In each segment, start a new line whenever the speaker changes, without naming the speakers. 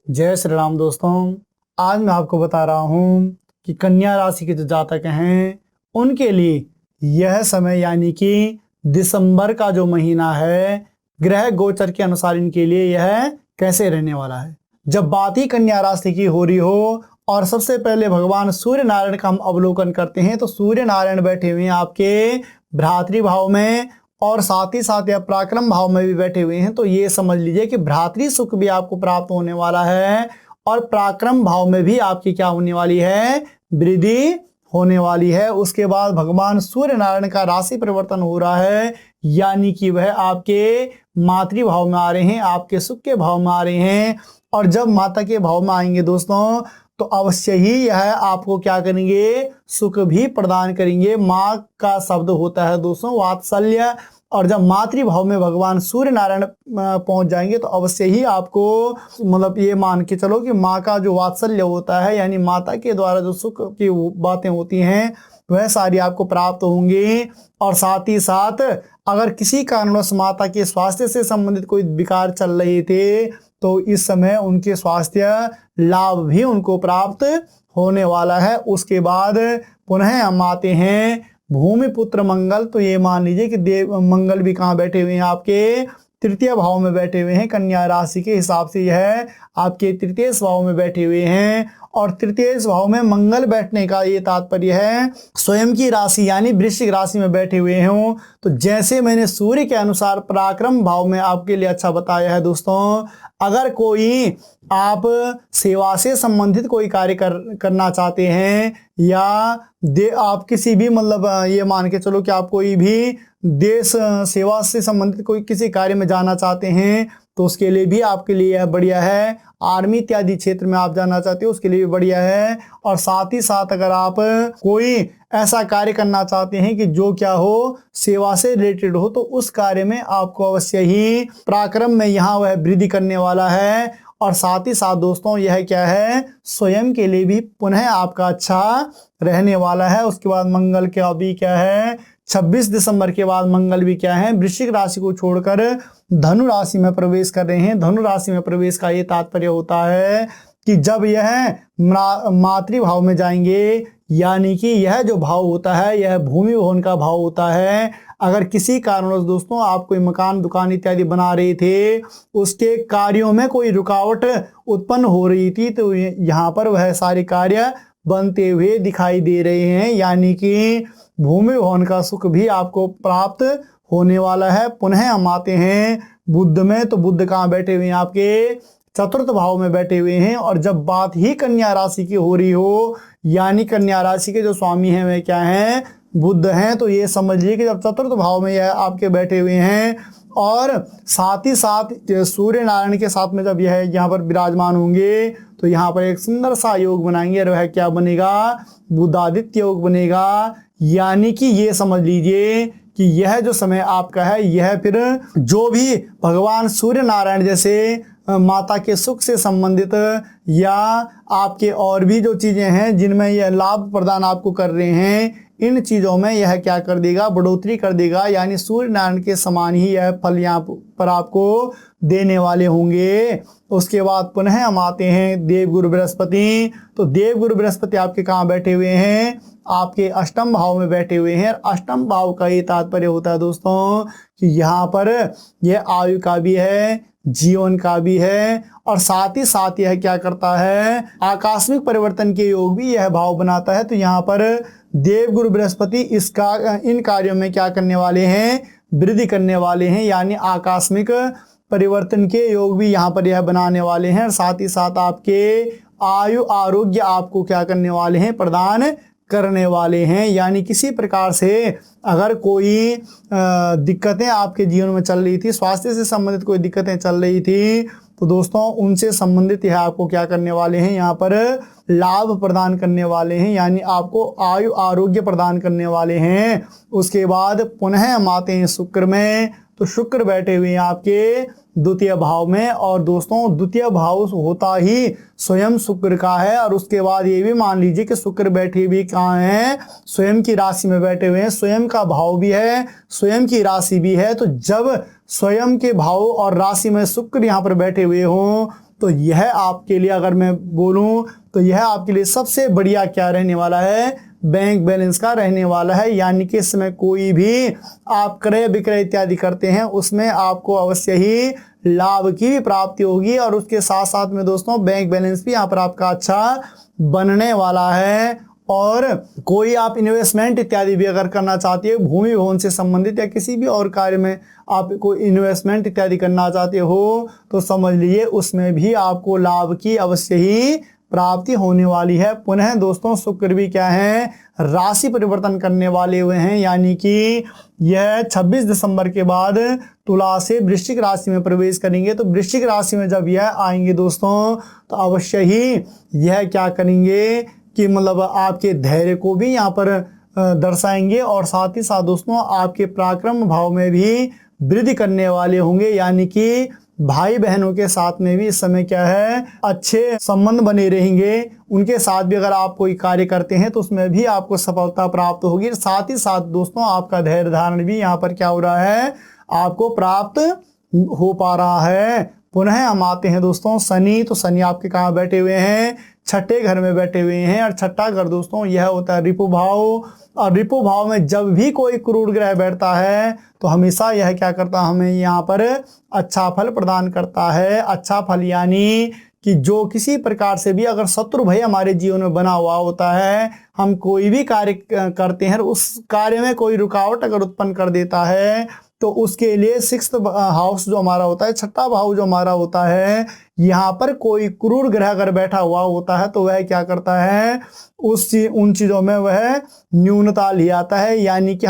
जय श्री राम दोस्तों। आज मैं आपको बता रहा हूँ कि कन्या राशि के जो जातक हैं उनके लिए यह समय यानी कि दिसंबर का जो महीना है ग्रह गोचर के अनुसार इनके लिए यह कैसे रहने वाला है। जब बात ही कन्या राशि की हो रही हो और सबसे पहले भगवान सूर्य नारायण का हम अवलोकन करते हैं तो सूर्य नारायण बैठे हुए हैं आपके भ्रातृ भाव में और साथ ही साथ यह पराक्रम भाव में भी बैठे हुए हैं। तो ये समझ लीजिए कि भ्रातृ सुख भी आपको प्राप्त होने वाला है और पराक्रम भाव में भी आपकी क्या होने वाली है, वृद्धि होने वाली है। उसके बाद भगवान सूर्य नारायण का राशि परिवर्तन हो रहा है यानी कि वह आपके मातृ भाव में आ रहे हैं, आपके सुख के भाव में आ रहे हैं। और जब माता के भाव में आएंगे दोस्तों तो अवश्य ही यह आपको क्या करेंगे, सुख भी प्रदान करेंगे। माँ का शब्द होता है दोस्तों वात्सल्य, और जब मातृभाव में भगवान सूर्य नारायण पहुंच जाएंगे तो अवश्य ही आपको मतलब ये मान के चलो कि माँ का जो वात्सल्य होता है यानी माता के द्वारा जो सुख की बातें होती हैं वह सारी आपको प्राप्त होंगी। और साथ ही साथ अगर किसी कारणवश माता के स्वास्थ्य से संबंधित कोई विकार चल रहे थे तो इस समय उनके स्वास्थ्य लाभ भी उनको प्राप्त होने वाला है। उसके बाद पुनः हम आते हैं भूमि पुत्र मंगल। तो ये मान लीजिए कि देव मंगल भी कहाँ बैठे हुए हैं, आपके तृतीय भाव में बैठे हुए हैं। कन्या राशि के हिसाब से यह आपके तृतीय भाव में बैठे हुए हैं और तृतीय भाव में मंगल बैठने का ये तात्पर्य है स्वयं की राशि यानी वृश्चिक राशि में बैठे हुए हों। तो जैसे मैंने सूर्य के अनुसार पराक्रम भाव में आपके लिए अच्छा बताया है दोस्तों, अगर कोई आप सेवा से संबंधित कोई कार्य करना चाहते हैं या आप किसी भी मतलब ये मान के चलो कि आप कोई भी देश सेवा से संबंधित कोई किसी कार्य में जाना चाहते हैं तो उसके लिए भी आपके लिए यह बढ़िया है। आर्मी इत्यादि क्षेत्र में आप जाना चाहते हो उसके लिए भी बढ़िया है। और साथ ही साथ अगर आप कोई ऐसा कार्य करना चाहते हैं कि जो क्या हो सेवा से रिलेटेड हो तो उस कार्य में आपको अवश्य ही पराक्रम में यहाँ वह वृद्धि करने वाला है। और साथ ही साथ दोस्तों यह क्या है, स्वयं के लिए भी पुनः आपका अच्छा रहने वाला है। उसके बाद मंगल का भी क्या है, 26 दिसंबर के बाद मंगल भी क्या है, वृश्चिक राशि को छोड़कर धनु राशि में प्रवेश कर रहे हैं। धनु राशि में प्रवेश का ये तात्पर्य होता है कि जब यह मातृ भाव में जाएंगे यानी कि यह जो भाव होता है यह भूमि भवन का भाव होता है। अगर किसी कारणवश दोस्तों आप कोई मकान दुकान इत्यादि बना रहे थे उसके कार्यों में कोई रुकावट उत्पन्न हो रही थी तो यहाँ पर वह सारे कार्य बनते हुए दिखाई दे रहे हैं यानी कि भूमि भवन का सुख भी आपको प्राप्त होने वाला है। पुनः हम आते हैं बुध में। तो बुध कहाँ बैठे हुए हैं, आपके चतुर्थ भाव में बैठे हुए हैं। और जब बात ही कन्या राशि की हो रही हो यानी कन्या राशि के जो स्वामी हैं वे क्या हैं, बुध हैं। तो ये समझ लीजिए कि जब चतुर्थ भाव में यह आपके बैठे हुए हैं और साथ ही साथ सूर्य नारायण के साथ में जब यह यहाँ पर विराजमान होंगे तो यहाँ पर एक सुंदर सा योग बनाएंगे और वह क्या बनेगा, बुधादित्य योग बनेगा। यानी कि ये समझ लीजिए कि यह जो समय आपका है यह फिर जो भी भगवान सूर्य नारायण जैसे माता के सुख से संबंधित या आपके और भी जो चीजें हैं जिनमें यह लाभ प्रदान आपको कर रहे हैं इन चीजों में यह क्या कर देगा, बढ़ोतरी कर देगा। यानी सूर्य नारायण के समान ही यह फल यहाँ पर आपको देने वाले होंगे। उसके बाद पुनः हम आते हैं देवगुरु बृहस्पति। तो देवगुरु बृहस्पति आपके कहाँ बैठे हुए हैं, आपके अष्टम भाव में बैठे हुए हैं। अष्टम भाव का ये तात्पर्य होता है दोस्तों कि यहाँ पर यह आयु का भी है, जीवन का भी है और साथ ही साथ यह क्या करता है, आकस्मिक परिवर्तन के योग भी यह भाव बनाता है। तो यहाँ पर देवगुरु बृहस्पति इसका इन कार्यों में क्या करने वाले हैं, वृद्धि करने वाले हैं यानी आकस्मिक परिवर्तन के योग भी यहाँ पर यह बनाने वाले हैं। और साथ ही साथ आपके आयु आरोग्य आपको क्या करने वाले हैं, प्रदान करने वाले हैं। यानी किसी प्रकार से अगर कोई दिक्कतें आपके जीवन में चल रही थी, स्वास्थ्य से संबंधित कोई दिक्कतें चल रही थी तो दोस्तों उनसे संबंधित यह आपको क्या करने वाले हैं, यहाँ पर लाभ प्रदान करने वाले हैं यानी आपको आयु आरोग्य प्रदान करने वाले हैं। उसके बाद पुनः हम आते हैं शुक्र में। तो शुक्र बैठे हुए हैं आपके द्वितीय भाव में और दोस्तों द्वितीय भाव होता ही स्वयं शुक्र का है। और उसके बाद ये भी मान लीजिए कि शुक्र बैठे भी कहाँ हैं, स्वयं की राशि में बैठे हुए हैं। स्वयं का भाव भी है, स्वयं की राशि भी है। तो जब स्वयं के भाव और राशि में शुक्र यहाँ पर बैठे हुए हों तो यह आपके लिए, अगर मैं बोलूं तो यह आपके लिए सबसे बढ़िया क्या रहने वाला है, बैंक बैलेंस का रहने वाला है। यानी कि इस समय कोई भी आप क्रय विक्रय इत्यादि करते हैं उसमें आपको अवश्य ही लाभ की भी प्राप्ति होगी, और उसके साथ साथ में दोस्तों बैंक बैलेंस भी यहाँ पर आपका अच्छा बनने वाला है। और कोई आप इन्वेस्टमेंट इत्यादि भी अगर करना चाहते हो, भूमि भवन से संबंधित या किसी भी और कार्य में आप कोई इन्वेस्टमेंट इत्यादि करना चाहते हो, तो समझ लीजिए उसमें भी आपको लाभ की अवश्य ही प्राप्ति होने वाली है। पुनः दोस्तों शुक्र भी क्या है, राशि परिवर्तन करने वाले हुए हैं, यानी कि यह 26 दिसंबर के बाद तुला से वृश्चिक राशि में प्रवेश करेंगे। तो वृश्चिक राशि में जब यह आएंगे दोस्तों, तो अवश्य ही यह क्या करेंगे कि मतलब आपके धैर्य को भी यहाँ पर दर्शाएंगे, और साथ ही साथ दोस्तों आपके पराक्रम भाव में भी वृद्धि करने वाले होंगे। यानी कि भाई बहनों के साथ में भी इस समय क्या है, अच्छे संबंध बने रहेंगे। उनके साथ भी अगर आप कोई कार्य करते हैं तो उसमें भी आपको सफलता प्राप्त होगी। साथ ही साथ दोस्तों आपका धैर्य धारण भी यहाँ पर क्या हो रहा है, आपको प्राप्त हो पा रहा है। पुनः हम आते हैं दोस्तों शनि। तो शनि आपके कहाँ बैठे हुए हैं, छठे घर में बैठे हुए हैं। और छठा घर दोस्तों यह होता है रिपु भाव, और रिपु भाव में जब भी कोई क्रूर ग्रह बैठता है तो हमेशा यह क्या करता है, हमें यहाँ पर अच्छा फल प्रदान करता है। अच्छा फल यानी कि जो किसी प्रकार से भी अगर शत्रु भय हमारे जीवन में बना हुआ होता है, हम कोई भी कार्य करते हैं उस कार्य में कोई रुकावट अगर उत्पन्न कर देता है, तो उसके लिए 6th हाउस जो हमारा होता है, छठा भाव जो हमारा होता है, यहाँ पर कोई क्रूर ग्रह अगर बैठा हुआ होता है तो वह क्या करता है, उन चीज़ों में वह न्यूनता ले आता है। यानी कि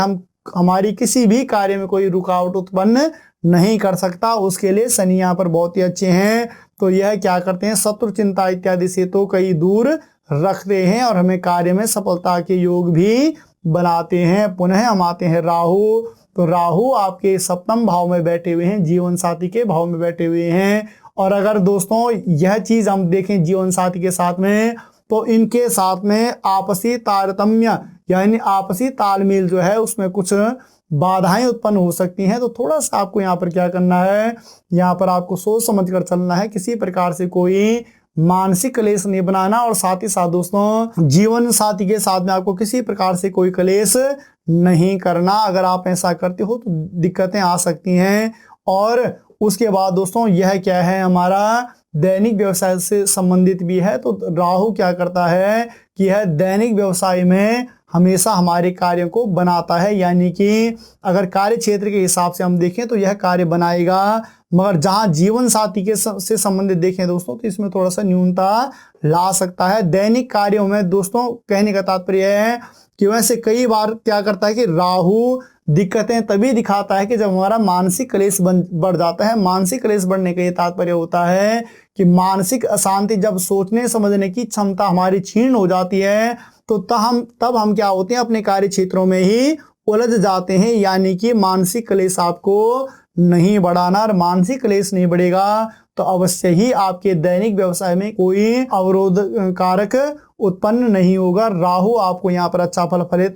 हमारी किसी भी कार्य में कोई रुकावट उत्पन्न नहीं कर सकता। उसके लिए शनि यहाँ पर बहुत ही अच्छे हैं। तो यह क्या करते हैं, शत्रु चिंता इत्यादि से तो कई दूर रखते हैं और हमें कार्य में सफलता के योग भी बनाते हैं। पुनः हम आते हैं राहु। तो राहु आपके 7th भाव में बैठे हुए हैं, जीवन साथी के भाव में बैठे हुए हैं। और अगर दोस्तों यह चीज हम देखें जीवन साथी के साथ में, तो इनके साथ में आपसी तारतम्य यानी आपसी तालमेल जो है उसमें कुछ बाधाएं उत्पन्न हो सकती हैं। तो थोड़ा सा आपको यहाँ पर क्या करना है, यहाँ पर आपको सोच समझ कर चलना है, किसी प्रकार से कोई मानसिक कलेश नहीं बनाना। और साथ ही साथ दोस्तों जीवन साथी के साथ में आपको किसी प्रकार से कोई कलेश नहीं करना। अगर आप ऐसा करते हो तो दिक्कतें आ सकती हैं। और उसके बाद दोस्तों यह क्या है, हमारा दैनिक व्यवसाय से संबंधित भी है। तो राहु क्या करता है कि यह दैनिक व्यवसाय में हमेशा हमारे कार्यों को बनाता है। यानी कि अगर कार्य क्षेत्र के हिसाब से हम देखें तो यह कार्य बनाएगा, मगर जहां जीवन साथी के से संबंधित देखें दोस्तों तो इसमें थोड़ा सा न्यूनता ला सकता है। दैनिक कार्यों में दोस्तों कहने का तात्पर्य है कि वैसे कई बार क्या करता है कि राहु दिक्कतें तभी दिखाता है कि जब हमारा मानसिक क्लेश बढ़ जाता है। मानसिक क्लेश बढ़ने का ये तात्पर्य होता है कि मानसिक अशांति, जब सोचने समझने की क्षमता हमारी क्षीण हो जाती है, तो तब हम क्या होते हैं, अपने कार्य क्षेत्रों में ही उलझ जाते हैं। यानी कि मानसिक क्लेश आपको नहीं बढ़ाना, और मानसिक क्लेश नहीं बढ़ेगा तो अवश्य ही आपके दैनिक व्यवसाय में कोई अवरोध कारक उत्पन्न नहीं होगा। राहु आपको यहाँ पर अच्छा फल फलित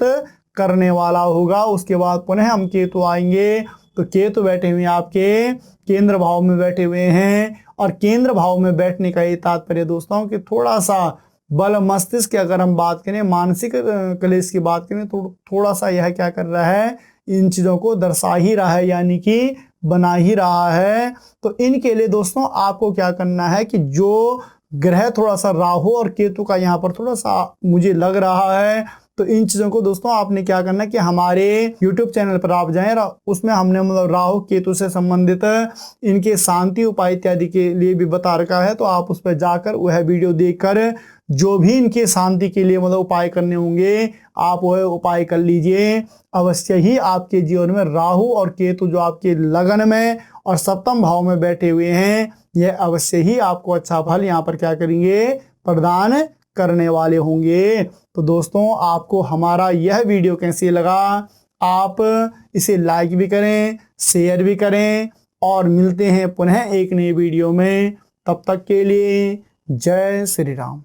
करने वाला होगा। उसके बाद पुनः हम केतु आएंगे। तो केतु बैठे हुए आपके केंद्र भाव में बैठे हुए हैं, और केंद्र भाव में बैठने का ये तात्पर्य दोस्तों कि थोड़ा सा बल मस्तिष्क की अगर हम बात करें, मानसिक क्लेश की बात करें, तो थोड़ा सा यह क्या कर रहा है, इन चीज़ों को दर्शा ही रहा है, यानी कि बना ही रहा है। तो इनके लिए दोस्तों आपको क्या करना है कि जो ग्रह थोड़ा सा राहु और केतु का यहाँ पर थोड़ा सा मुझे लग रहा है, तो इन चीज़ों को दोस्तों आपने क्या करना है कि हमारे YouTube चैनल पर आप जाएं, उसमें हमने मतलब राहु केतु से संबंधित इनके शांति उपाय इत्यादि के लिए भी बता रखा है। तो आप उस पर जाकर वह वीडियो देखकर जो भी इनके शांति के लिए मतलब उपाय करने होंगे आप वह उपाय कर लीजिए। अवश्य ही आपके जीवन में राहु और केतु जो आपके लगन में और 7th भाव में बैठे हुए हैं, यह अवश्य ही आपको अच्छा फल यहाँ पर क्या करेंगे, प्रदान करने वाले होंगे। तो दोस्तों आपको हमारा यह वीडियो कैसे लगा, आप इसे लाइक भी करें, शेयर भी करें, और मिलते हैं पुनः एक नई वीडियो में। तब तक के लिए जय श्री राम।